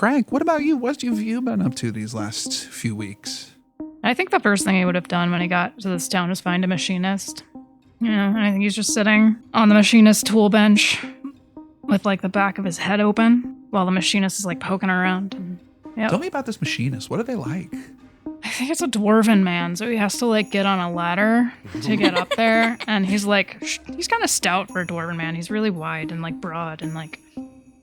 Crank, what about you? What have you been up to these last few weeks? I think the first thing he would have done when he got to this town was find a machinist. And I think he's just sitting on the machinist tool bench with like the back of his head open while the machinist is like poking around. And, Tell me about this machinist. What are they like? I think it's a dwarven man, so he has to like get on a ladder to get up there. And he's like, he's kind of stout for a dwarven man. He's really wide and like broad and like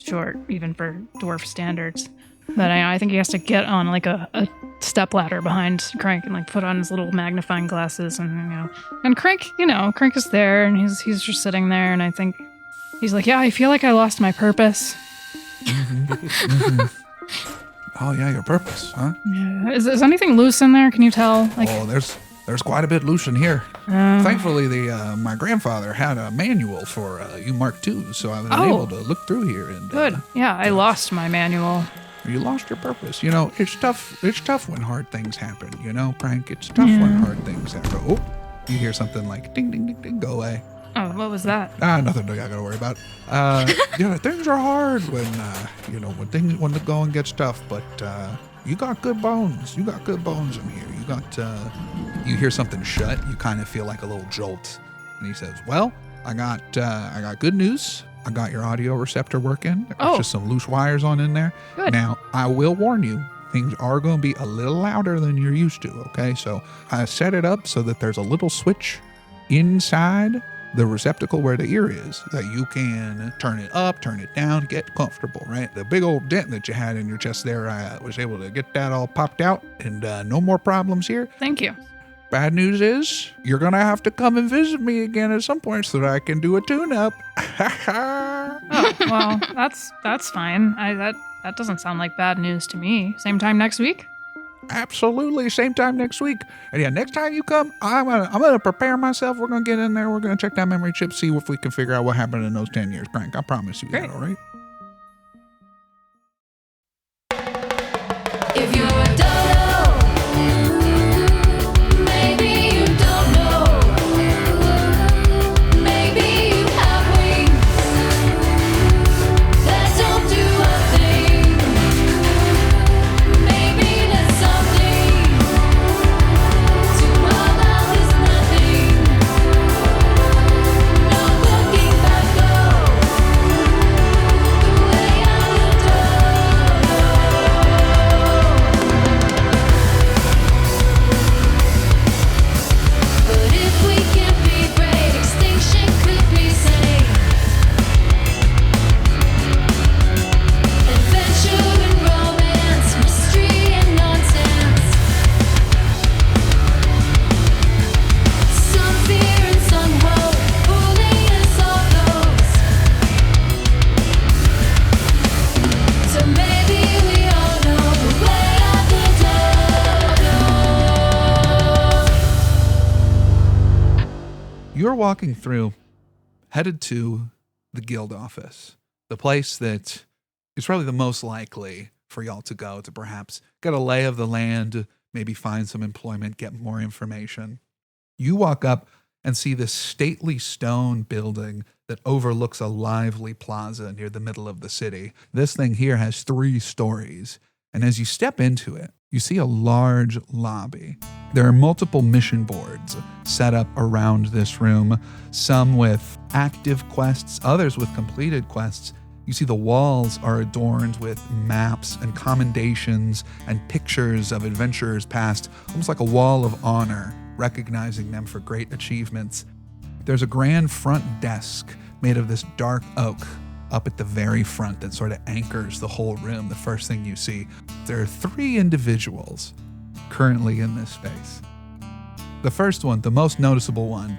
short, even for dwarf standards. But I think he has to get on like a step ladder behind Crank and like put on his little magnifying glasses and Crank is there and he's just sitting there and I think he's like, yeah, I feel like I lost my purpose. Oh yeah, your purpose, huh? Yeah. Is anything loose in there? Can you tell? Like, there's quite a bit loose in here. Thankfully, my grandfather had a manual for you Mark II, so I was able to look through here. And good. Yeah, I lost my manual. You lost your purpose. It's tough. It's tough when hard things happen. Crank. It's tough when hard things happen. Oh, you hear something like ding, ding, ding, ding. Go away. Oh, what was that? Nothing I gotta worry about. Things are hard when the going gets tough. But you got good bones. You got good bones in here. You hear something shut. You kind of feel like a little jolt. And he says, "Well, I got good news. I got your audio receptor working. There's just some loose wires on in there. Good. Now, I will warn you, things are going to be a little louder than you're used to, okay? So I set it up so that there's a little switch inside the receptacle where the ear is that you can turn it up, turn it down, get comfortable, right? The big old dent that you had in your chest there, I was able to get that all popped out and no more problems here. Thank you. Bad news is you're going to have to come and visit me again at some point so that I can do a tune-up." Oh, well, that's fine. That doesn't sound like bad news to me. Same time next week? Absolutely, same time next week. And yeah, next time you come, I'm gonna prepare myself. We're gonna get in there. We're gonna check that memory chip, see if we can figure out what happened in those 10 years, Crank. I promise you that, all right? If you're a dodo, maybe you don't know. Maybe you have wings that don't do a thing. Maybe there's something to all of this nothing. No looking back though, the way out the door. But if we can be brave, extinction could be safe. Adventure and romance, mystery and nonsense. Some fear and some hope, pulling us all close. So maybe we all know the way out the door. You're walking through, headed to the guild office, the place that is probably the most likely for y'all to go to perhaps get a lay of the land, maybe find some employment, get more information. You walk up and see this stately stone building that overlooks a lively plaza near the middle of the city. This thing here has 3 stories, and as you step into it, you see a large lobby. There are multiple mission boards set up around this room, some with active quests, others with completed quests. You see the walls are adorned with maps and commendations and pictures of adventurers past, almost like a wall of honor, recognizing them for great achievements. There's a grand front desk made of this dark oak up at the very front that sort of anchors the whole room, the first thing you see. There are 3 individuals currently in this space. The first one, the most noticeable one,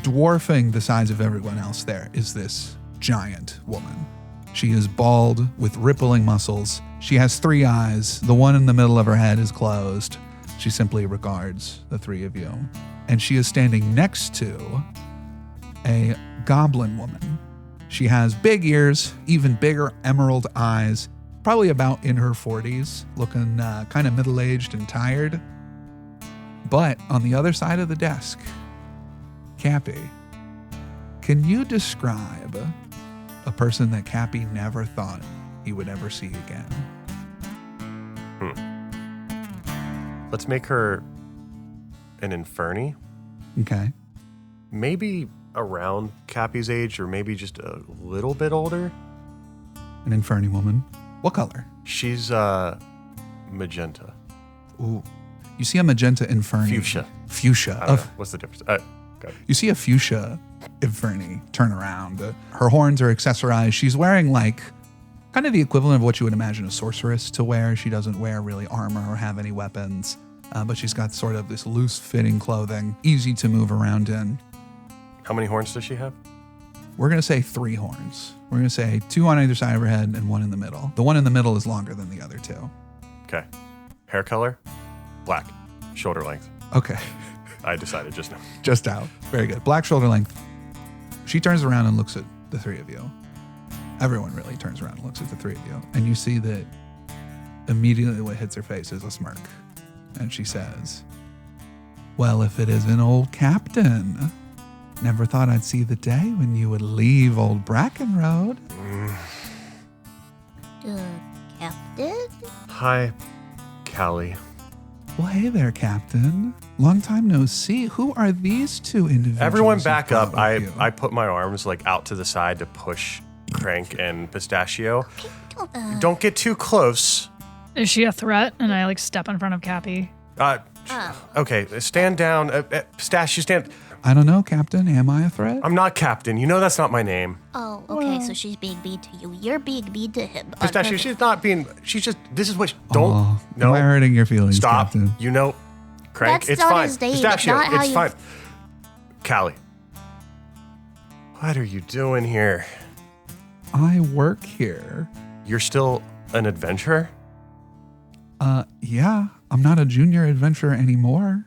dwarfing the size of everyone else there, is this giant woman. She is bald with rippling muscles. She has 3 eyes. The one in the middle of her head is closed. She simply regards the 3 of you. And she is standing next to a goblin woman. She has big ears, even bigger emerald eyes, probably about in her 40s, looking kind of middle-aged and tired. But on the other side of the desk, Kapi, can you describe a person that Kapi never thought he would ever see again. Let's make her an Inferni. Okay. Maybe around Kapi's age, or maybe just a little bit older. An Inferni woman. What color? She's magenta. Ooh. You see a magenta Inferni. Fuchsia. Fuchsia. I don't know. What's the difference? Go. You see a fuchsia Inferni turn around. Her horns are accessorized. She's wearing like kind of the equivalent of what you would imagine a sorceress to wear. She doesn't wear really armor or have any weapons, but she's got sort of this loose-fitting clothing, easy to move around in. How many horns does she have? We're going to say 3 horns. We're going to say 2 on either side of her head and 1 in the middle. The one in the middle is longer than the other 2. Okay. Hair color? Black. Shoulder length. Okay. I decided just now. Just out. Very good. Black shoulder length. She turns around and looks at the 3 of you. Everyone really turns around and looks at the 3 of you. And you see that immediately what hits her face is a smirk. And she says, "Well, if it is an old captain, never thought I'd see the day when you would leave old Brackenroad." Captain? Hi, Callie. "Well, hey there, Captain. Long time no see. Who are these 2 individuals?" Everyone you've back brought up. with you?" I put my arms like out to the side to push Crank and Pistachio. Don't get too close. Is she a threat? And I like step in front of Kapi. Okay, stand down. Pistachio, stand. "I don't know, Captain. Am I a threat?" I'm not captain. You know that's not my name. Oh, okay, so she's being mean to you. You're being mean to him. Pistachio, she's not being. She's just. This is what. Don't. Aw, No. Am I hurting your feelings, Stop. Captain? You know, Crank. That's it's not fine. his name. Pistachio, It's not how it's you- fine. Callie. What are you doing here? I work here. You're still an adventurer? Yeah, I'm not a junior adventurer anymore.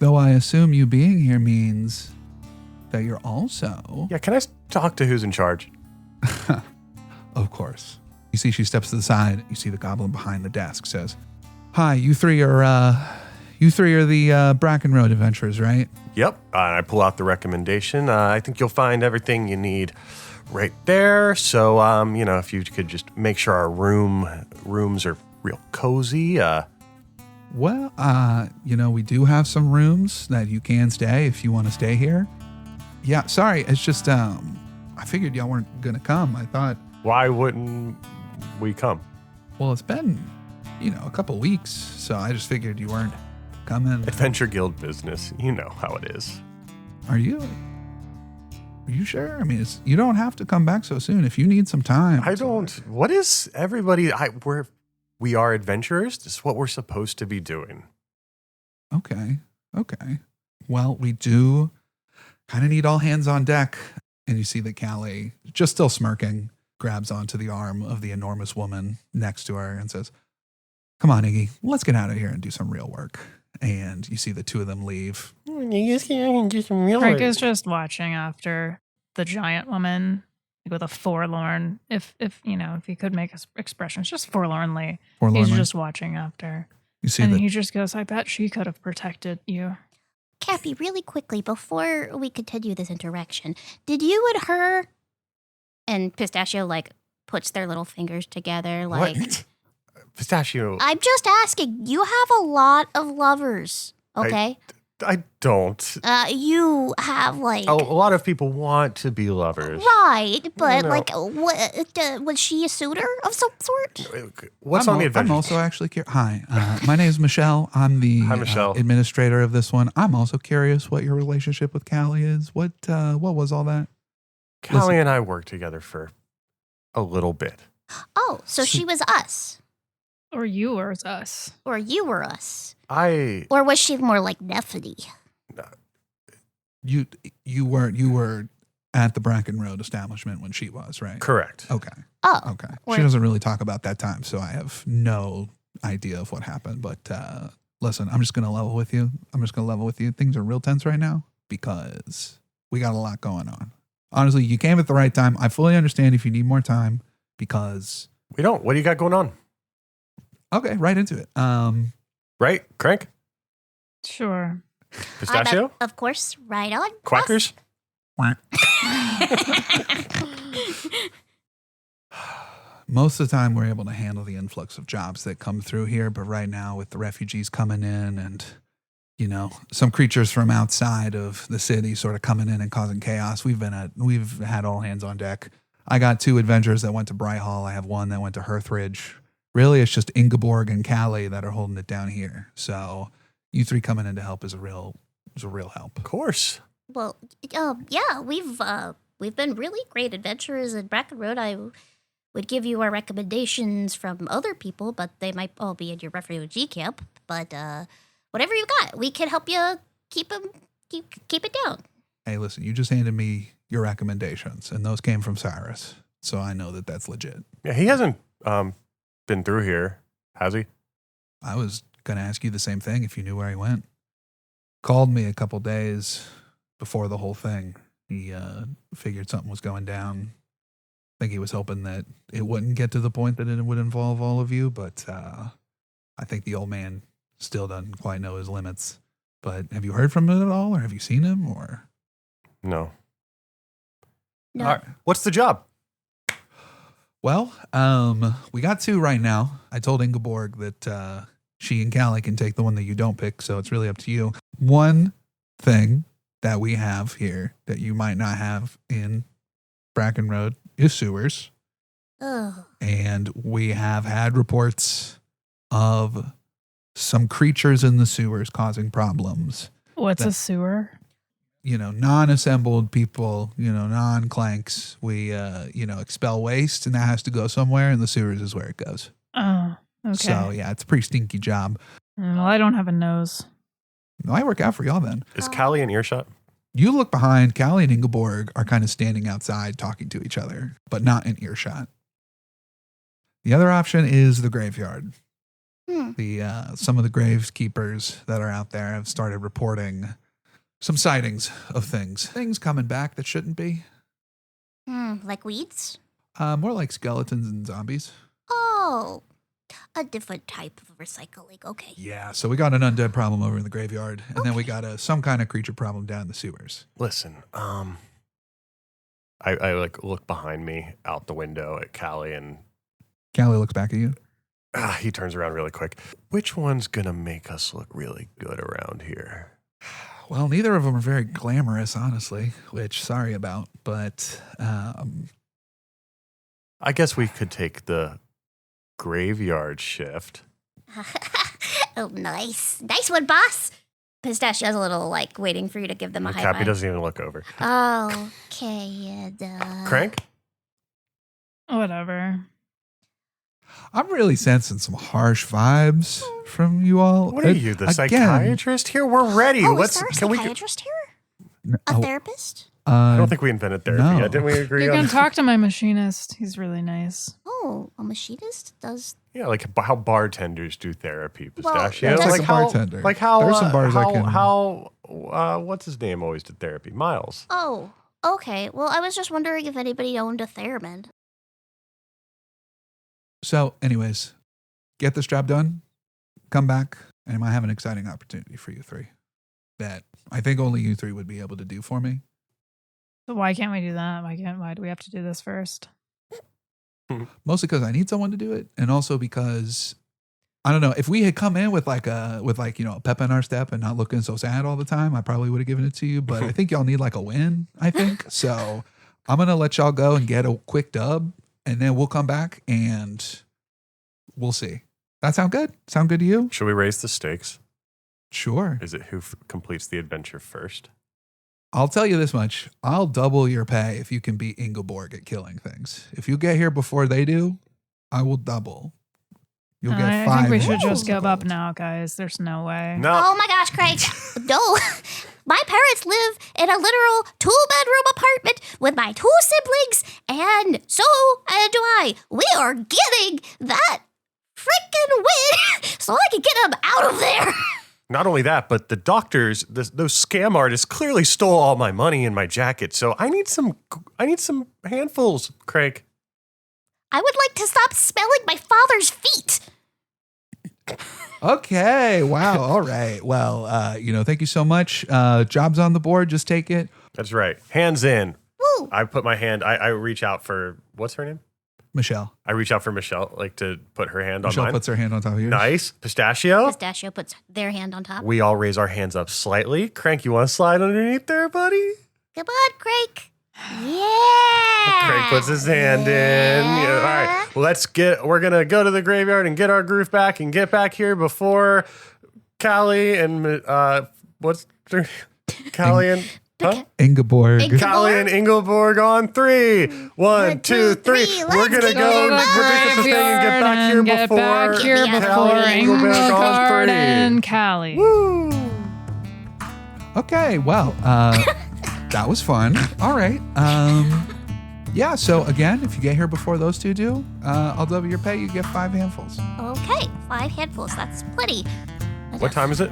Though I assume you being here means that you're also. Yeah, can I talk to who's in charge? Of course. You see, she steps to the side. You see the goblin behind the desk says, "Hi, you three are the Brackenroad adventurers, right?" Yep. I pull out the recommendation. I think you'll find everything you need right there. So, if you could just make sure our rooms are real cozy. Well, we do have some rooms that you can stay if you want to stay here. Yeah, sorry. It's just, I figured y'all weren't going to come. I thought, Why wouldn't we come? well, it's been, a couple weeks. So I just figured you weren't coming. Adventure Guild business. You know how it is. Are you sure? I mean, you don't have to come back so soon. If you need some time. I don't. What is everybody? We are adventurers. This is what we're supposed to be doing. Okay. Well, we do kind of need all hands on deck. And you see that Callie, just still smirking, grabs onto the arm of the enormous woman next to her and says, "Come on, Iggy, let's get out of here and do some real work." And you see the 2 of them leave. Frank is just watching after the giant woman with a forlorn, if he could make expressions, just forlornly. Forlornly. He's just watching after. You see And that he just goes, "I bet she could have protected you." Kapi, really quickly, before we continue this interaction, did you and her and Pistachio, puts their little fingers together, What? Pistachio. I'm just asking. You have a lot of lovers, okay? I don't. You have, A lot of people want to be lovers. Right, but, No. what, was she a suitor of some sort? What's on the adventure? I'm also actually curious. Hi, my name is Michelle. I'm the Hi, Michelle. administrator of this one. I'm also curious what your relationship with Callie is. What was all that? Callie and I worked together for a little bit. Oh, so she was us. Or you or us. Or you were us. Or Or was she more like Nephany? You were at the Brackenroad establishment when she was, right? correct. Okay. Oh. Okay. Or- She doesn't really talk about that time, so I have no idea of what happened. But listen, I'm just going to level with you. Things are real tense right now because we got a lot going on. Honestly, you came at the right time. I fully understand if you need more time because... We don't. What do you got going on? Okay, right into it. Right? Crank? Sure. Pistachio? Of course, right on. Quackers? most of the time we're able to handle the influx of jobs that come through here. But right now, with the refugees coming in and, some creatures from outside of the city sort of coming in and causing chaos, we've had all hands on deck. I got 2 adventurers that went to Bright Hall. I have 1 that went to Hearthridge. Really, it's just Ingeborg and Callie that are holding it down here. So you 3 coming in to help is a real help. Of course. Well, yeah, we've been really great adventurers in Bracken Road. I would give you our recommendations from other people, but they might all be in your refugee camp. But whatever you got, we can help you keep it down. Hey, listen, you just handed me your recommendations, and those came from Cyrus, so I know that that's legit. Yeah, he hasn't been through here, has he? I was going to ask you the same thing if you knew where he went. Called me a couple days before the whole thing. He figured something was going down. I think he was hoping that it wouldn't get to the point that it would involve all of you, but I think the old man still doesn't quite know his limits. But have you heard from him at all, or have you seen him, or? No. No. All right. What's the job? Well, we got 2 right now. I told Ingeborg that she and Callie can take the one that you don't pick, so it's really up to you. One thing that we have here that you might not have in Bracken Road is sewers. Ugh. And we have had reports of some creatures in the sewers causing problems. What's a sewer? Non-assembled people, non-clanks. We, expel waste, and that has to go somewhere, and the sewers is where it goes. Oh, okay. So, yeah, it's a pretty stinky job. Well, I don't have a nose. Might work out for y'all then. Is Callie in earshot? You look behind. Callie and Ingeborg are kind of standing outside talking to each other, but not in earshot. The other option is the graveyard. Some of the gravekeepers that are out there have started reporting some sightings of things coming back that shouldn't be. Like weeds? More like skeletons and zombies. Oh, a different type of recycling. Okay. Yeah, so we got an undead problem over in the graveyard, and then we got some kind of creature problem down in the sewers. Listen, I look behind me out the window at Callie, and Callie looks back at you. he turns around really quick. Which one's gonna make us look really good around here? Well, neither of them are very glamorous, honestly, which sorry about, but I guess we could take the graveyard shift. Oh, nice. Nice one, boss. Pistachio's a little, waiting for you to give them a high Kapi five. doesn't even look over. Okay, Crank? Whatever. I'm really sensing some harsh vibes from you all. What are you, the psychiatrist here? We're ready. Oh, Let's. is there a Can we? psychiatrist here? A therapist? I don't think we invented therapy no. yet. Didn't we agree You on? can talk to my machinist. He's really nice. Oh, a machinist does... Yeah, like how bartenders do therapy. Well, Pistachio. it's like like a how, bartender. Like how? There's some bars I can- How? What's his name? Always did therapy. Miles. Oh, okay. Well, I was just wondering if anybody owned a theremin. So, anyways, get this job done, come back, and I might have an exciting opportunity for you 3 that I think only you 3 would be able to do for me. So why can't we do that? Why do we have to do this first? Mostly because I need someone to do it, and also because I don't know, if we had come in with a pep in our step and not looking so sad all the time, I probably would have given it to you. But I think y'all need a win, I think. So I'm gonna let y'all go and get a quick dub, and then we'll come back and we'll see. That sound good? Sound good to you? Should we raise the stakes? Sure. Is it who completes the adventure first? I'll tell you this much. I'll double your pay if you can beat Ingeborg at killing things. If you get here before they do, I will double. You'll get I 5. think we should gold. just give up now, guys. There's no way. No. Oh my gosh, Craig. No. My parents live in a literal 2-bedroom apartment with my 2 siblings, and so do I. We are getting that freaking win so I can get them out of there. Not only that, but the doctors, those scam artists clearly stole all my money in my jacket. So I need some handfuls, Craig. I would like to stop smelling my father's feet. Okay. Wow. All right. Well, thank you so much. Job's on the board. Just take it. That's right. Hands in. Woo. I put my hand, I reach out for, what's her name? Michelle. I reach out for Michelle, like to put her hand on Michelle mine. puts her hand on top of yours. Nice. Pistachio. Pistachio puts their hand on top. We all raise our hands up slightly. Crank, you want to slide underneath there, buddy? Come on, Craig. Yeah. Craig puts his hand in. Yeah, all right. We're going to go to the graveyard and get our groove back and get back here before Callie and, what's their Callie and, huh? Ingeborg. Callie and Ingeborg on 3. 1, 2, 3. We're going to go to the get the thing and get back here get before back here Callie before and Ingeborg on 3. Ingeborg and Callie. Woo! Okay, well, that was fun. All right. Yeah, so again, if you get here before those two do, I'll double your pay. You get 5 handfuls. Okay, 5 handfuls. That's plenty. What time is it?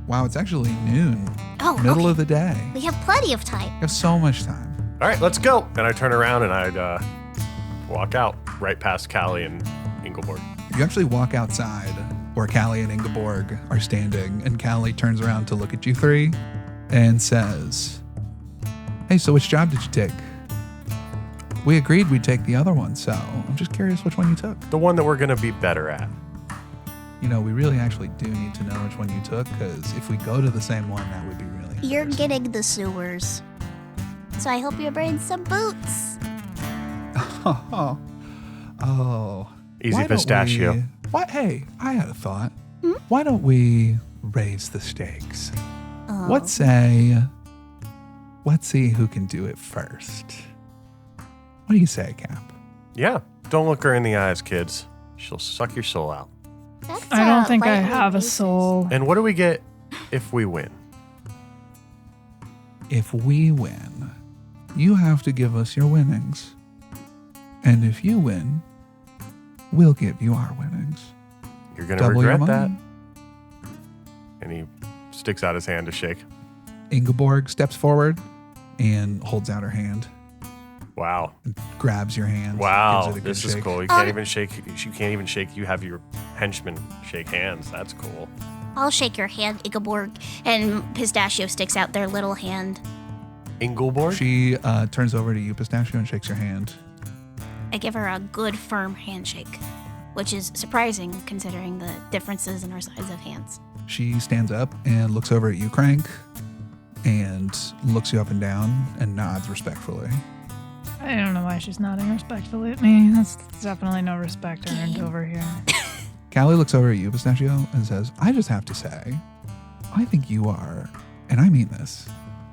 Wow, it's actually noon. Oh, Middle okay. of the day. We have plenty of time. You have so much time. All right, let's go. And I turn around and I'd walk out right past Callie and Ingeborg. You actually walk outside where Callie and Ingeborg are standing, and Callie turns around to look at you 3 and says, "Hey, so which job did you take? We agreed we'd take the other one, so I'm just curious which one you took. The one that we're going to be better at. You know, we really actually do need to know which one you took, because if we go to the same one, that would be really You're interesting." getting the sewers. So I hope you're bringing some boots. Oh. Easy Why don't pistachio. What? Hey, I had a thought. Why don't we raise the stakes? Oh. Let's see who can do it first. What do you say, Cap? Yeah. Don't look her in the eyes, kids. She'll suck your soul out. That's, I don't think I lightly have a racist. soul. And what do we get if we win? If we win, you have to give us your winnings. And if you win, we'll give you our winnings. You're going to Double your regret that. money. And he sticks out his hand to shake. Ingeborg steps forward and holds out her hand, Wow. grabs your hand. Wow. gives it a good This is shake. cool. You can't even shake. You can't even shake. You have your henchmen shake hands. That's cool. I'll shake your hand, Ingeborg, and Pistachio sticks out their little hand. Ingeborg? She turns over to you, Pistachio, and shakes your hand. I give her a good, firm handshake, which is surprising considering the differences in our size of hands. She stands up and looks over at you, Crank, and looks you up and down and nods respectfully. I don't know why she's nodding respectfully at me. That's definitely no respect earned over here. Callie looks over at you, Pistachio, and says, "I just have to say, I think you are, and I mean this,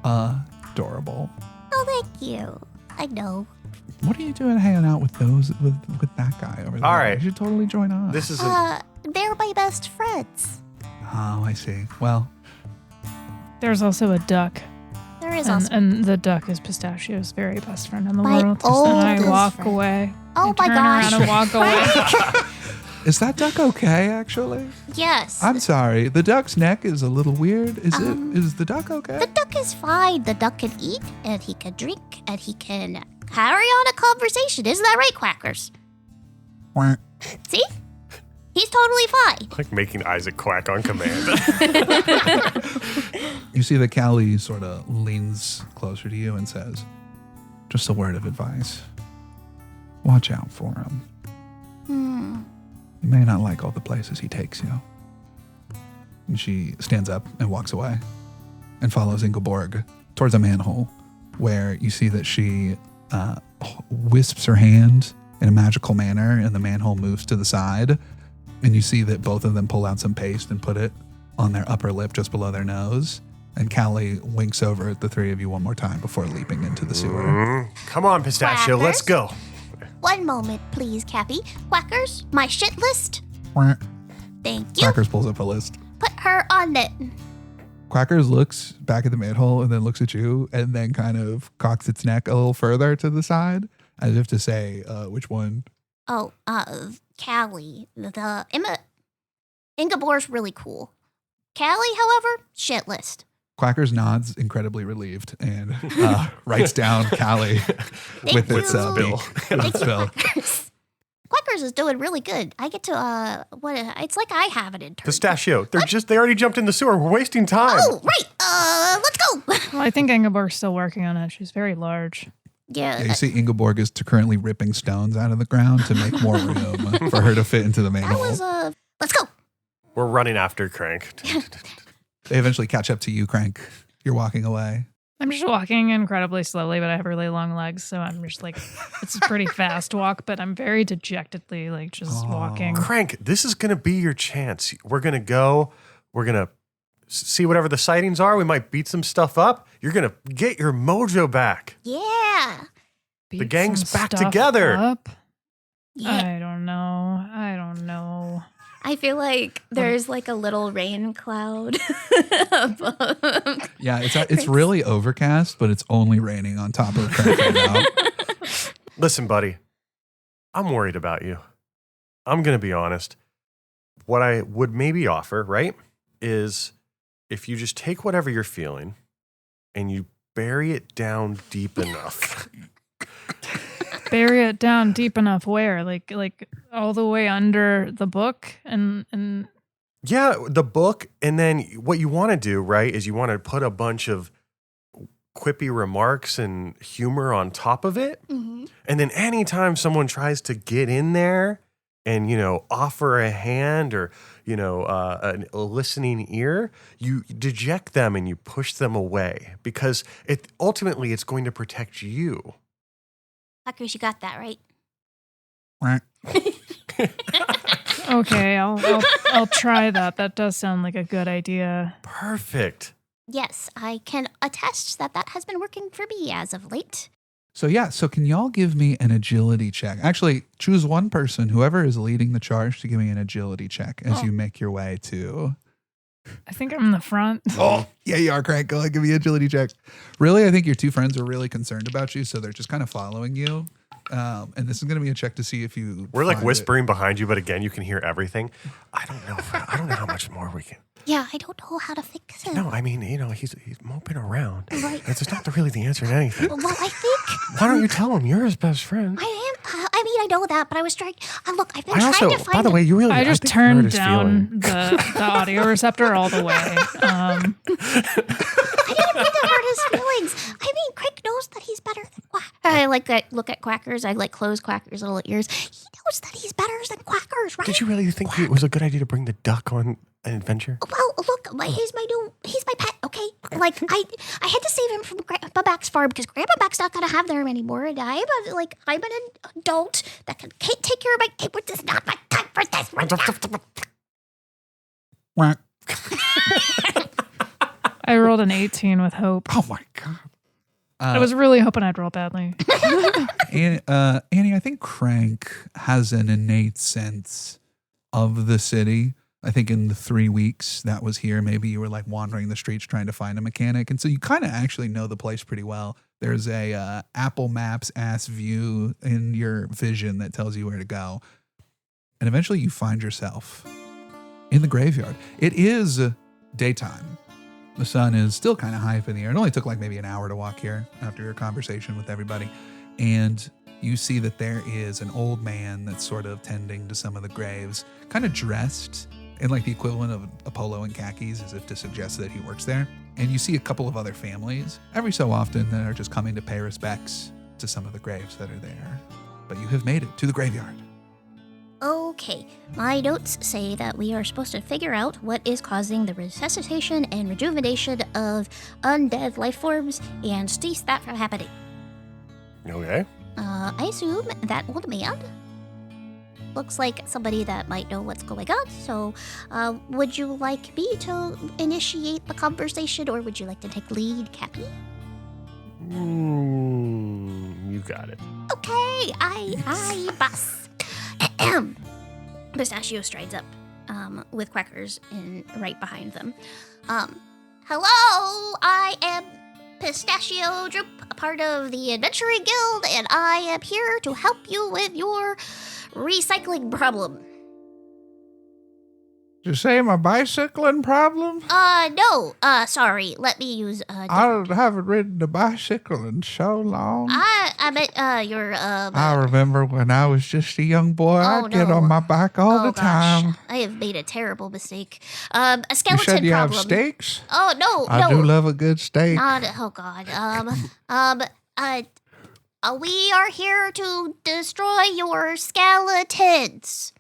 adorable. Oh, thank you. I know. What are you doing hanging out with with that guy over there? All right. You should totally join us." This is a, They're my best friends. Oh, I see. Well, There's also a duck, There is also. and the duck is Pistachio's very best friend in the My world. And I oldest walk friend. away. Oh I my turn around gosh. and walk away. is that duck okay, actually? Yes. I'm sorry. The duck's neck is a little weird. Is the duck okay? The duck is fine. The duck can eat, and he can drink, and he can carry on a conversation. Isn't that right, Quackers? Quack. See? He's totally fine. like making Isaac quack on command. You see that Callie sort of leans closer to you and says, "Just a word of advice. Watch out for him. You may not like all the places he takes you." And she stands up and walks away and follows Ingeborg towards a manhole where you see that she wisps her hand in a magical manner and the manhole moves to the side. And you see that both of them pull out some paste and put it on their upper lip just below their nose. And Callie winks over at the 3 of you one more time before leaping into the sewer. Come on, Pistachio. Quackers? Let's go. One moment, please, Kapi. Quackers, my shit list. Quack. Thank you. Quackers pulls up a list. Put her on it. Quackers looks back at the manhole and then looks at you and then kind of cocks its neck a little further to the side as if to say, which one? Oh, Callie. Ingeborg's really cool. Callie, however, shit list. Quackers nods, incredibly relieved, and writes down Callie with Thank its you. bill. Thank you, Bill. Quackers. Quackers is doing really good. I get to, it's like I have an intern. Pistachio. They already jumped in the sewer. We're wasting time. Oh, right. Let's go. Well, I think Ingeborg's still working on it. She's very large. Yeah. Yeah, you see Ingeborg is currently ripping stones out of the ground to make more room for her to fit into the main That hole. was let's go. We're running after Crank. They eventually catch up to you, Crank. You're walking away. I'm just walking incredibly slowly, but I have really long legs, so I'm just like, it's a pretty fast walk, but I'm very dejectedly like just walking. Crank, this is going to be your chance. We're going to go. We're going to see whatever the sightings are. We might beat some stuff up. You're going to get your mojo back. Yeah. Beat gang's some back stuff together. up. Yeah. I don't know. I feel like there's like a little rain cloud above. Yeah, it's really overcast, but it's only raining on top of Crank right now. Listen, buddy, I'm worried about you. I'm going to be honest. What I would maybe offer, right, is if you just take whatever you're feeling and you bury it down deep enough. Bury it down deep enough where? Like all the way under the book and Yeah, the book. And then what you want to do, right, is you want to put a bunch of quippy remarks and humor on top of it. Mm-hmm. And then anytime someone tries to get in there and, offer a hand or, a listening ear, you deject them and you push them away because ultimately it's going to protect you. Fuckers, you got that right. Right. okay, I'll try that. That does sound like a good idea. Perfect. Yes, I can attest that has been working for me as of late. So can y'all give me an agility check? Actually, choose one person, whoever is leading the charge, to give me an agility check as you make your way to... I think I'm in the front. Oh, yeah, you are, Crank. Go ahead, give me an agility check. Really, I think your two friends are really concerned about you, so they're just kind of following you. And this is going to be a check to see if you... We're like find whispering behind you, but again, you can hear everything. I don't know how much more we can. Yeah, I don't know how to fix it. No, I mean, he's moping around. Right. That's not really the answer to anything. Well, I think Why don't you tell him you're his best friend? I am. I know that, but I was trying. Look, I've been I trying also, to find. by the way, you really. I just think you hurt turned his down feeling. the audio receptor all the way. I didn't mean to hurt his feelings. I mean, Craig knows that he's better than Quack. I like that. Look at Quackers. I like close Quackers' little ears. He knows that he's better than Quackers, right? Did you really think it was a good idea to bring the duck on an adventure? Well, look, he's my pet. Okay, like I had to save him from Grandpa Back's farm because Grandpa Back's not gonna have them anymore, and I'm an adult that can take care of my. This is not my time for this. Quack. I rolled an 18 with hope. Oh, my God. I was really hoping I'd roll badly. Annie, I think Crank has an innate sense of the city. I think in the 3 weeks that was here, maybe you were like wandering the streets trying to find a mechanic. And so you kind of actually know the place pretty well. There's a Apple Maps ass view in your vision that tells you where to go. And eventually you find yourself in the graveyard. It is daytime. The sun is still kind of high up in the air. It only took like maybe an hour to walk here after your conversation with everybody. And you see that there is an old man that's sort of tending to some of the graves, kind of dressed in like the equivalent of a polo and khakis, as if to suggest that he works there. And you see a couple of other families every so often that are just coming to pay respects to some of the graves that are there. But you have made it to the graveyard. Okay, my notes say that we are supposed to figure out what is causing the resuscitation and rejuvenation of undead life forms and cease that from happening. Okay. I assume that old man looks like somebody that might know what's going on. So, would you like me to initiate the conversation, or would you like to take lead, Kapi? You got it. Okay, I boss. Pistachio strides up, with Quackers right behind them. Hello, I am Pistachio Droop, a part of the Adventuring Guild, and I am here to help you with your recycling problem. Did you say my bicycling problem? No, sorry, let me use, I haven't ridden a bicycle in so long. I meant, your, I remember when I was just a young boy, Oh, I'd get no. on my bike all the gosh, time. I have made a terrible mistake. A skeleton You said you problem. have steaks? Oh, no, I do love a good steak. Not, oh god. We are here to destroy your skeletons.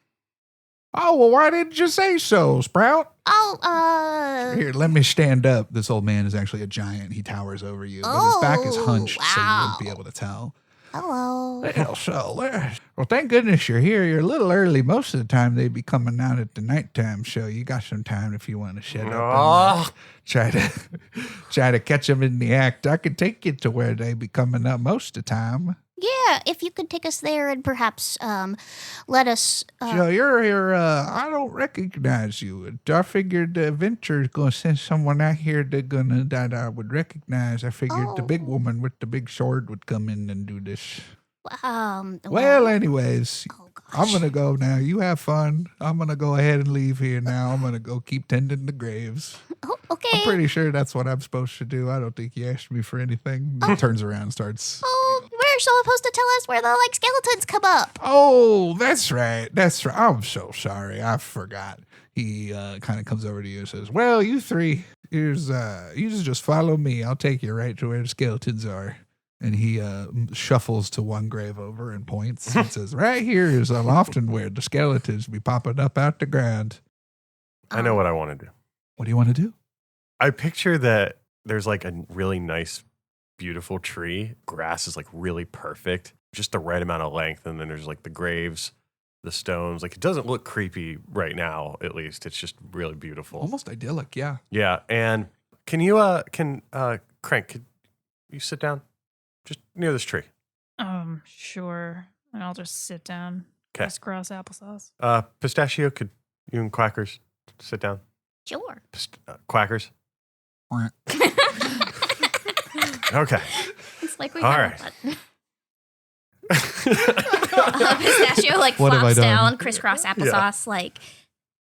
Oh, well, why didn't you say so, Sprout? Oh, Here, let me stand up. This old man is actually a giant. He towers over you, but his back is hunched, so you wouldn't be wow. able to tell. hello. Well, so, well, thank goodness you're here. You're a little early. Most of the time, they'd be coming out at the nighttime show. You got some time if you want to shed up and Oh, try to catch them in the act. I could take you to where they be coming up most of the time. Yeah, if you could take us there and perhaps let us. So you're here. I don't recognize you. I figured the adventure's gonna send someone out here that I would recognize. I figured the big Oh. woman with the big sword would come in and do this. Well, Anyways, oh I'm gosh. gonna go now. You have fun. I'm gonna go ahead and leave here now. I'm gonna go keep tending the graves. Oh, okay. I'm pretty sure that's what I'm supposed to do. I don't think you asked me for anything. He turns around and starts. Oh, we're supposed to tell us where the skeletons come up. Oh, that's right. That's right. I'm so sorry. I forgot. He kind of comes over to you and says, "Well, you three, you just follow me. I'll take you right to where the skeletons are." And he shuffles to one grave over and points and says, "Right here is often where the skeletons be popping up out the ground." I know what I want to do. What do you want to do? I picture that there's like a really nice, beautiful tree. Grass is like really perfect, just the right amount of length. And then there's like the graves, the stones. Like it doesn't look creepy right now, at least. It's just really beautiful. Almost idyllic, yeah. Yeah. And can you, Crank, could you sit down just near this tree? Sure. And I'll just sit down. 'Kay. Crisscross applesauce. Pistachio, could you and Quackers sit down? Sure. Quackers? Okay. It's like we All have right. a button. Pistachio What have I flops done? down, crisscross applesauce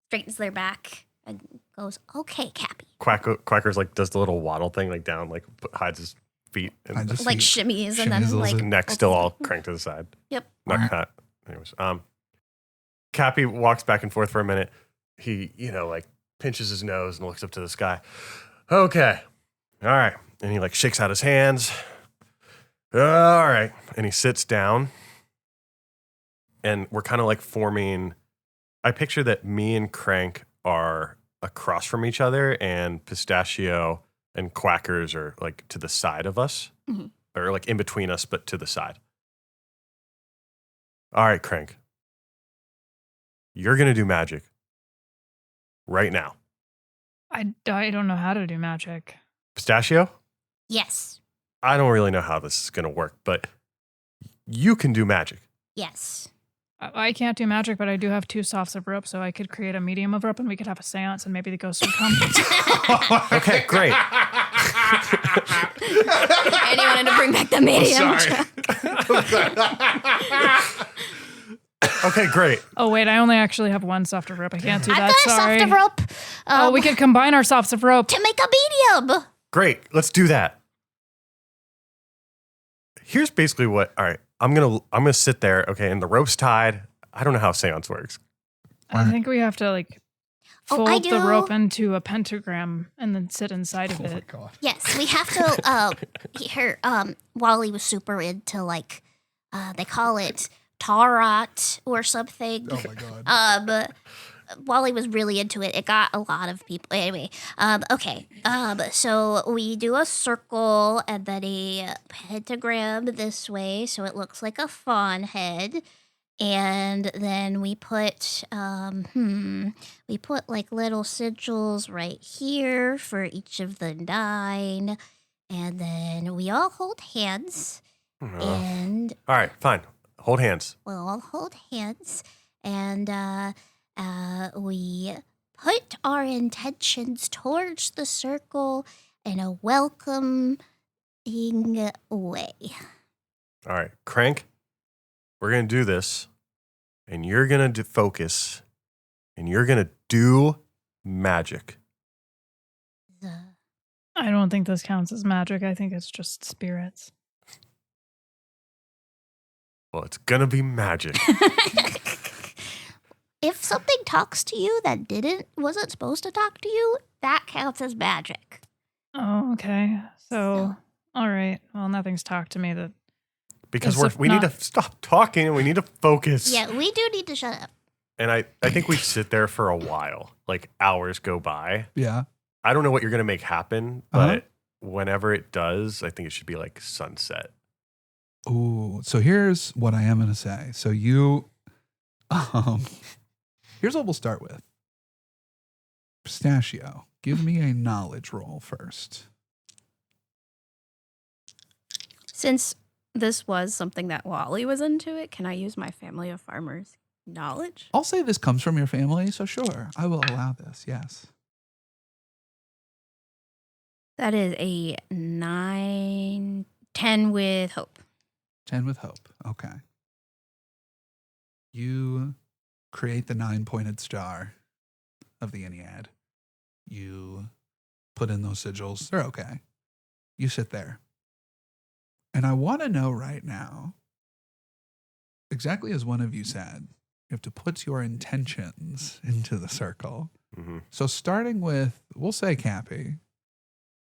straightens their back and goes, "Okay, Kapi." Quackers like does the little waddle thing, like down, like hides his feet, and Hides his Like feet. shimmies and Shimmies then a like little neck still all cranked to the side. Yep. Not cut. Anyways, Kapi walks back and forth for a minute. He, like pinches his nose and looks up to the sky. Okay. All right. And he like shakes out his hands. All right. And he sits down. And we're kind of like forming. I picture that me and Crank are across from each other, and Pistachio and Quackers are like to the side of us, Mhm. or like in between us, but to the side. All right, Crank. You're going to do magic right now. I don't know how to do magic. Pistachio, Yes. I don't really know how this is going to work, but you can do magic. Yes. I can't do magic, but I do have 2 softs of rope, so I could create a medium of rope and we could have a seance and maybe the ghost would come. Okay, great. And he wanted to bring back the medium. Okay, great. Oh, wait, I only actually have 1 soft of rope. I can't do I've that. got a Sorry. soft of rope Oh, we could combine our softs of rope. to make a medium. Great. Let's do that. Here's basically what, all right, I'm gonna sit there, okay, and the rope's tied. I don't know how seance works. I think we have to like Oh, I fold the do. rope into a pentagram and then sit inside of Oh my it. god. Yes, we have to. Here, Wally was super into they call it tarot or something. Oh my god. Wally was really into it. It got a lot of people. Anyway, okay. So we do a circle and then a pentagram this way, so it looks like a fawn head. And then we put like little sigils right here for each of the 9. And then we all hold hands. And All right, fine. Hold hands. we'll all hold hands. And we put our intentions towards the circle in a welcoming way. All right, Crank, we're going to do this, and you're going to focus, and you're going to do magic. I don't think this counts as magic. I think it's just spirits. Well, it's going to be magic. If something talks to you that wasn't supposed to talk to you, that counts as magic. Oh, okay. So, all right. Well, nothing's talked to me that Because As if we need not- to stop talking and we need to focus. Yeah, we do need to shut up. And I think we sit there for a while, like hours go by. Yeah. I don't know what you're going to make happen, Uh-huh. but whenever it does, I think it should be like sunset. Ooh. So here's what I am going to say. So here's what we'll start with. Pistachio, give me a knowledge roll first. Since this was something that Wally was into it, can I use my family of farmers knowledge? I'll say this comes from your family, so sure, I will allow this. Yes. That is a 10 with hope. 10 with hope. Okay. You create the 9-pointed star of the Ennead. You put in those sigils. They're okay. You sit there. And I want to know right now, exactly as one of you said, you have to put your intentions into the circle. Mm-hmm. So starting with, we'll say Kapi,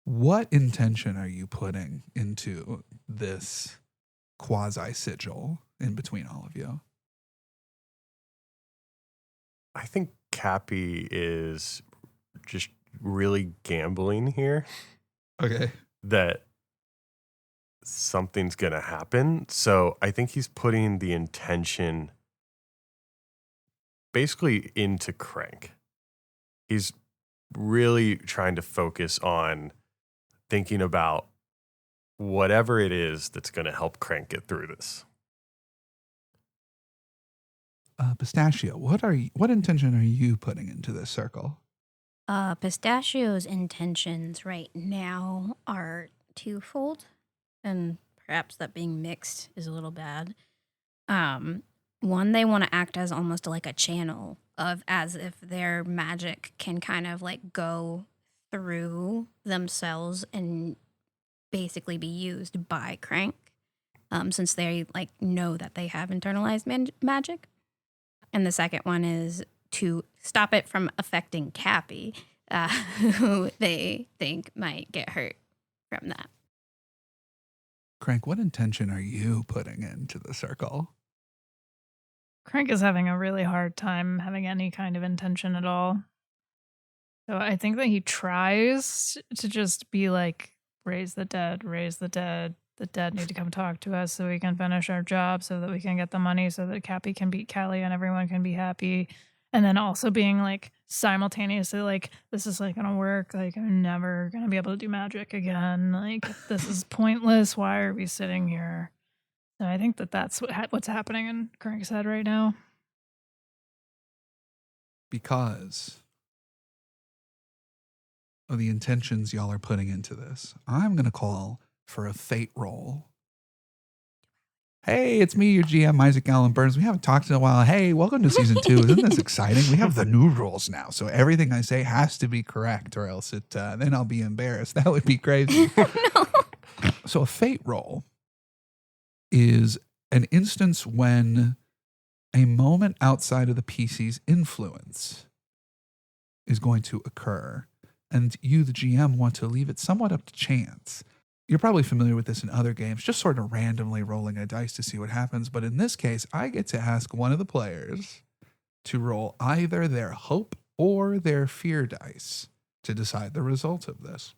what intention are you putting into this quasi-sigil in between all of you? I think Kapi is just really gambling here Okay. that something's going to happen. So I think he's putting the intention basically into Crank. He's really trying to focus on thinking about whatever it is that's going to help Crank get through this. Pistachio, what intention are you putting into this circle? Pistachio's intentions right now are twofold, and perhaps that being mixed is a little bad. One, they want to act as almost like a channel of as if their magic can kind of like go through themselves and basically be used by Crank, since they like know that they have internalized magic. And the second one is to stop it from affecting Kapi, who they think might get hurt from that. Crank, what intention are you putting into the circle? Crank is having a really hard time having any kind of intention at all. So I think that he tries to just be like, raise the dead, raise the dead. The dead need to come talk to us so we can finish our job, so that we can get the money, so that Kapi can beat Callie and everyone can be happy. And then also being like simultaneously like, this is like gonna work. Like I'm never gonna be able to do magic again. Like this is pointless. Why are we sitting here? So I think that that's what's happening in Crank's head right now. Because of the intentions y'all are putting into this, I'm going to call for a fate roll. Hey, it's me, your GM, Isaac Allen Burns. We haven't talked in a while. Hey, welcome to season 2. Isn't this exciting? We have the new rules now, so everything I say has to be correct, or else then I'll be embarrassed. That would be crazy. No. So a fate roll is an instance when a moment outside of the PC's influence is going to occur, and you, the GM, want to leave it somewhat up to chance. You're probably familiar with this in other games, just sort of randomly rolling a dice to see what happens. But in this case, I get to ask one of the players to roll either their hope or their fear dice to decide the result of this.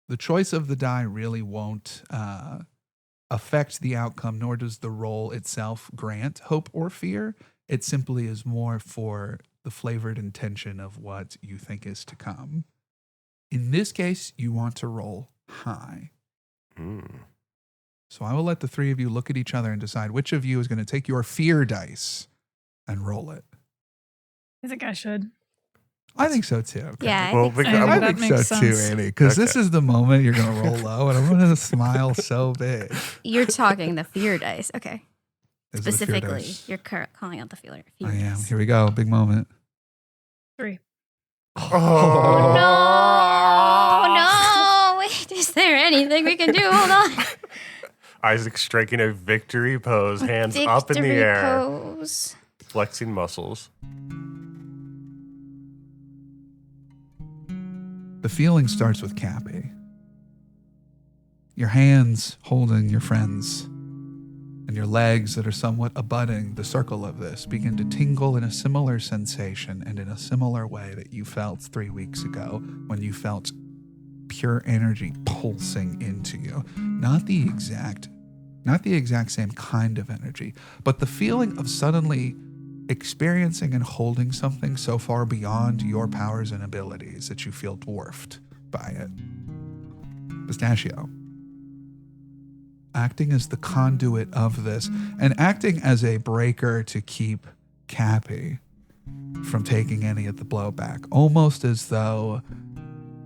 The choice of the die really won't affect the outcome, nor does the roll itself grant hope or fear. It simply is more for the flavored intention of what you think is to come. In this case, you want to roll high. So I will let the three of you look at each other and decide which of you is going to take your fear dice and roll it. I think I should. I think so too. Okay. Yeah, Well, I think so. I I that think so makes too, sense. Andy, because this Okay. is the moment you're going to roll low, and I'm going to smile so big. You're talking the fear dice. Okay. Is it a fear Specifically, dice? you're calling out the fear I am. dice. Here we go. Big moment. 3. Oh, No, no. Wait, is there anything we can do? Hold on. Isaac striking a victory pose, hands up in the Victory air, pose. flexing muscles. The feeling starts with Kapi. Your hands holding your friends and your legs that are somewhat abutting the circle of this begin to tingle in a similar sensation and in a similar way that you felt 3 weeks ago when you felt pure energy pulsing into you. Not the exact same kind of energy, but the feeling of suddenly experiencing and holding something so far beyond your powers and abilities that you feel dwarfed by it. Pistachio, acting as the conduit of this and acting as a breaker to keep Kapi from taking any of the blowback, almost as though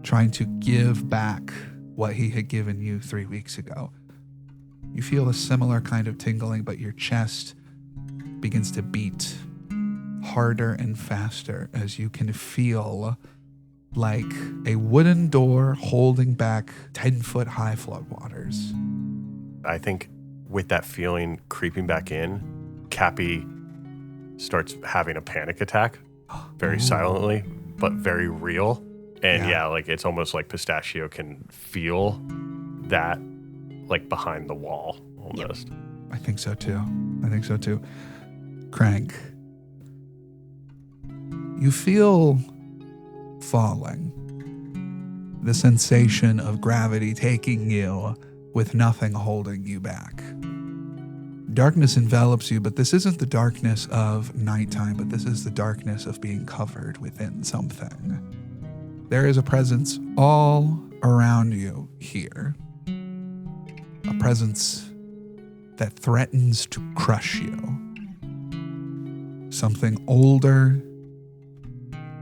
trying to give back what he had given you 3 weeks ago. You feel a similar kind of tingling, but your chest begins to beat harder and faster as you can feel like a wooden door holding back 10-foot high floodwaters. I think with that feeling creeping back in, Kapi starts having a panic attack very silently, but very real. And yeah, like it's almost like Pistachio can feel that like behind the wall almost. Yep. I think so too. Crank, you feel falling. The sensation of gravity taking you with nothing holding you back. Darkness envelops you, but this isn't the darkness of nighttime, but this is the darkness of being covered within something. There is a presence all around you here. A presence that threatens to crush you. Something older,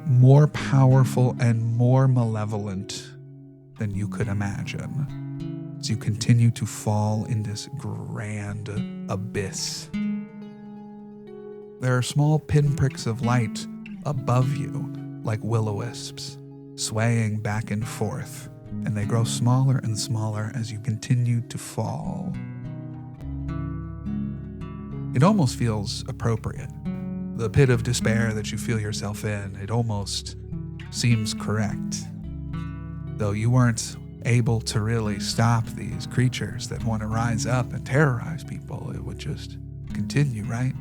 more powerful, and more malevolent than you could imagine as you continue to fall in this grand abyss. There are small pinpricks of light above you, like will-o-wisps, swaying back and forth, and they grow smaller and smaller as you continue to fall. It almost feels appropriate. The pit of despair that you feel yourself in, it almost seems correct. Though you weren't able to really stop these creatures that want to rise up and terrorize people, it would just continue, right?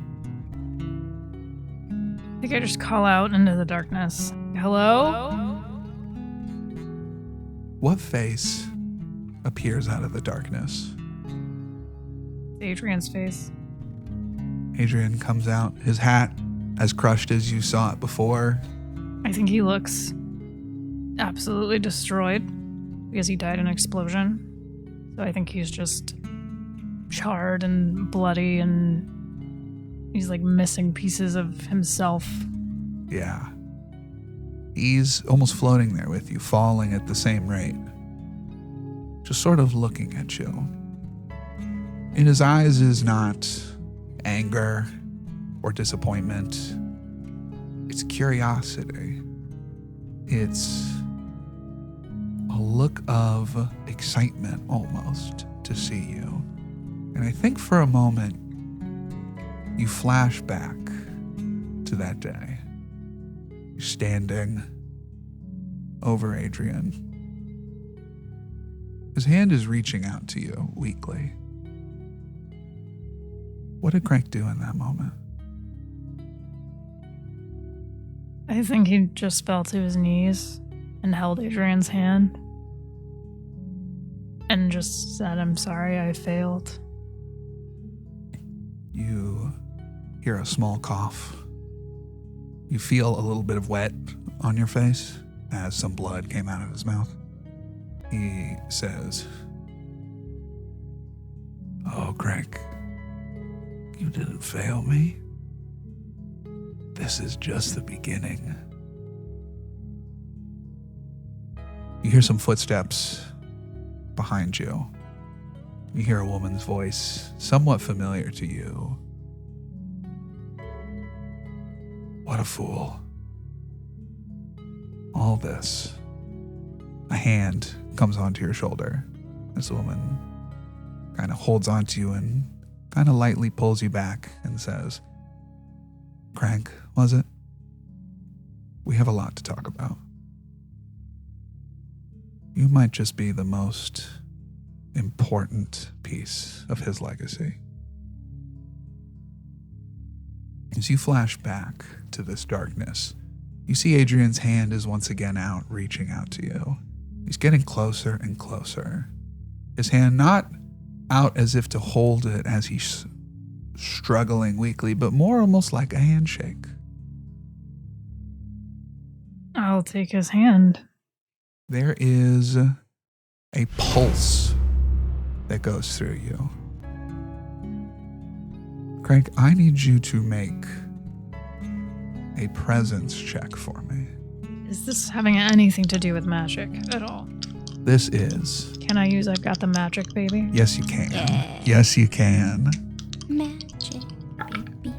I think I just call out into the darkness. Hello? What face appears out of the darkness? Adrian's face. Adrian comes out, his hat as crushed as you saw it before. I think he looks absolutely destroyed because he died in an explosion. So I think he's just charred and bloody and he's like missing pieces of himself. Yeah. He's almost floating there with you, falling at the same rate. Just sort of looking at you. In his eyes is not anger or disappointment. It's curiosity. It's a look of excitement almost to see you. And I think for a moment, you flash back to that day. You're standing over Adrian. His hand is reaching out to you weakly. What did Crank do in that moment? I think he just fell to his knees and held Adrian's hand and just said, "I'm sorry, I failed." You hear a small cough. You feel a little bit of wet on your face as some blood came out of his mouth. He says, "Oh, Crank, you didn't fail me. This is just the beginning." You hear some footsteps behind you. You hear a woman's voice, somewhat familiar to you. What a fool. All this. A hand comes onto your shoulder. This woman kind of holds onto you and kind of lightly pulls you back and says, "Crank, was it? We have a lot to talk about. You might just be the most important piece of his legacy. As you flash back to this darkness, you see Adrian's hand is once again out, reaching out to you. He's getting closer and closer. His hand not out as if to hold it as he's struggling weakly, but more almost like a handshake. I'll take his hand. There is a pulse that goes through you. Craig, I need you to make a presence check for me. Is this having anything to do with magic at all? This is. Can I use I've got the magic, baby? Yes, you can. Yeah. Yes, you can. Magic, baby.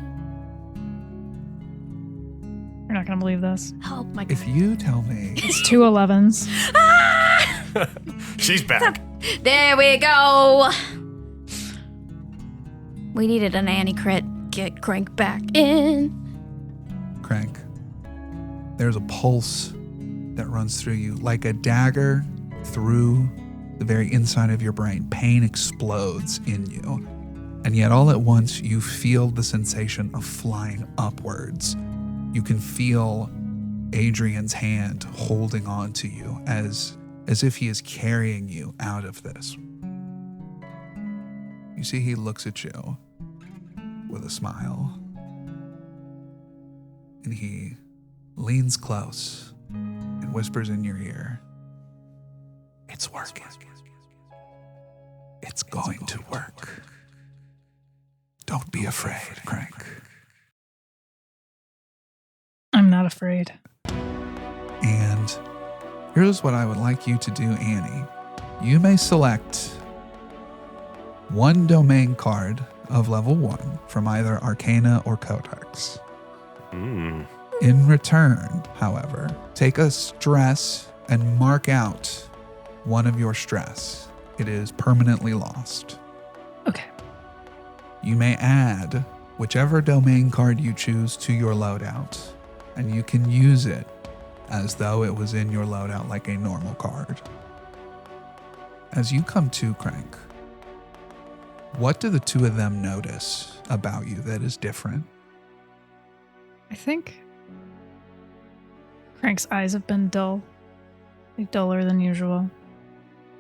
You're not going to believe this. Oh my god. If you tell me, It's 2 11s. She's back. There we go. We needed an Annie crit. Get Crank back in. Crank, there's a pulse that runs through you like a dagger through the very inside of your brain. Pain explodes in you. And yet all at once you feel the sensation of flying upwards. You can feel Adrian's hand holding on to you as if he is carrying you out of this. You see he looks at you with a smile. And he leans close and whispers in your ear, "It's working. It's going to work. Don't be afraid, Crank." I'm not afraid. And here's what I would like you to do, Annie. You may select one domain card of level 1 from either Arcana or Codex. In return, however, take a stress and mark out one of your stress. It is permanently lost. Okay. You may add whichever domain card you choose to your loadout, and you can use it as though it was in your loadout like a normal card. As you come to, Crank, what do the two of them notice about you that is different? I think Crank's eyes have been dull. Like duller than usual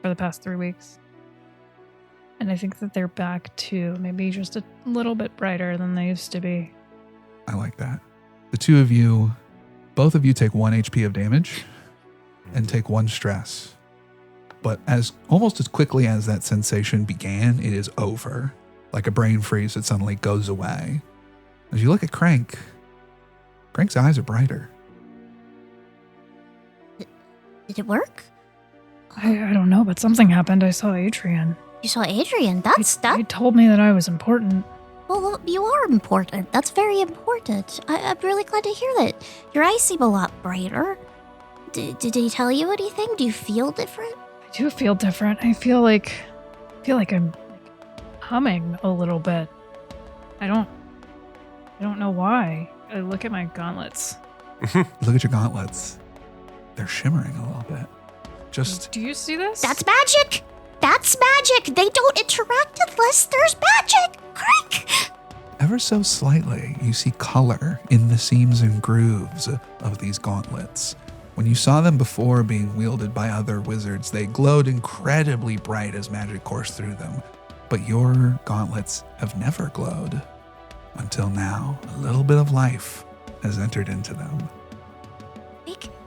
for the past 3 weeks. And I think that they're back to maybe just a little bit brighter than they used to be. I like that. The two of you, both of you take 1 HP of damage and take 1 stress. But almost as quickly as that sensation began, it is over. Like a brain freeze that suddenly goes away. As you look at Crank's eyes are brighter. Did it work? I don't know, but something happened. I saw Adrian. You saw Adrian. He told me that I was important. Well, you are important. That's very important. I'm really glad to hear that. Your eyes seem a lot brighter. Did he tell you anything? Do you feel different? I do feel different. I feel like I'm humming a little bit. I don't know why. I look at my gauntlets. Look at your gauntlets. They're shimmering a little bit. Just Do you see this? That's magic! That's magic! They don't interact unless there's magic! Crank! ever so slightly, you see color in the seams and grooves of these gauntlets. When you saw them before being wielded by other wizards, they glowed incredibly bright as magic coursed through them. But your gauntlets have never glowed. Until now, a little bit of life has entered into them.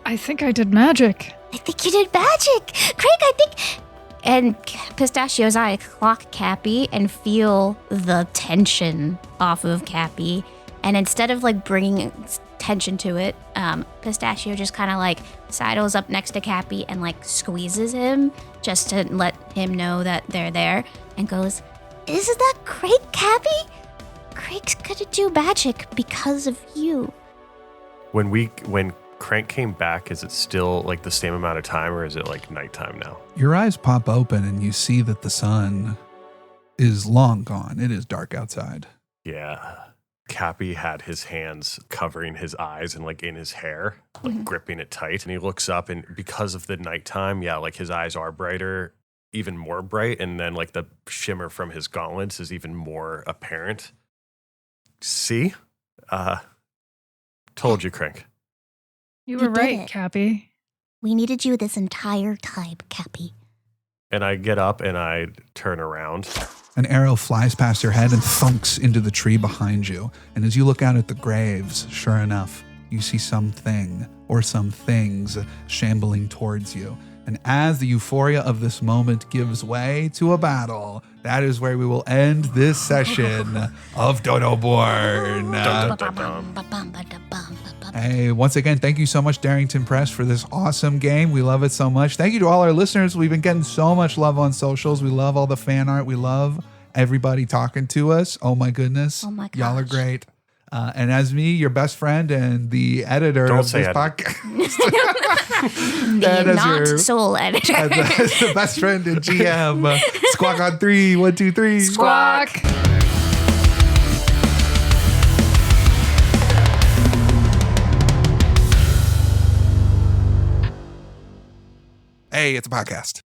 I think I did magic. I think you did magic! Craig, I think... And Pistachio's eye clock Kapi and feel the tension off of Kapi. And instead of like bringing tension to it, Pistachio just kind of like sidles up next to Kapi and like squeezes him just to let him know that they're there and goes, "Isn't that great, Kapi? Craig's gonna do magic because of you." When Crank came back, is it still like the same amount of time or is it like nighttime now? Your eyes pop open and you see that the sun is long gone. It is dark outside. Yeah. Kapi had his hands covering his eyes and like in his hair, like gripping it tight. And he looks up and because of the nighttime, yeah, like his eyes are brighter. even more bright, and then like the shimmer from his gauntlets is even more apparent. See? Told you, Crank. You You were did right, it. Kapi. We needed you this entire time, Kapi. And I get up and I turn around. An arrow flies past your head and thunks into the tree behind you. And as you look out at the graves, sure enough, you see something or some things shambling towards you. And as the euphoria of this moment gives way to a battle, that is where we will end this session of DodoBorne. Dun, dun, dun, dun. Hey, once again, thank you so much, Darrington Press, for this awesome game. We love it so much. Thank you to all our listeners. We've been getting so much love on socials. We love all the fan art. We love everybody talking to us. Oh my goodness. Oh my Y'all are gosh. great. And as me, your best friend and the editor Don't of say this editor. podcast. The And as not your- soul editor. as the best friend and GM. Squawk on 3. 1, 2, 3. Squawk. Hey, it's a podcast.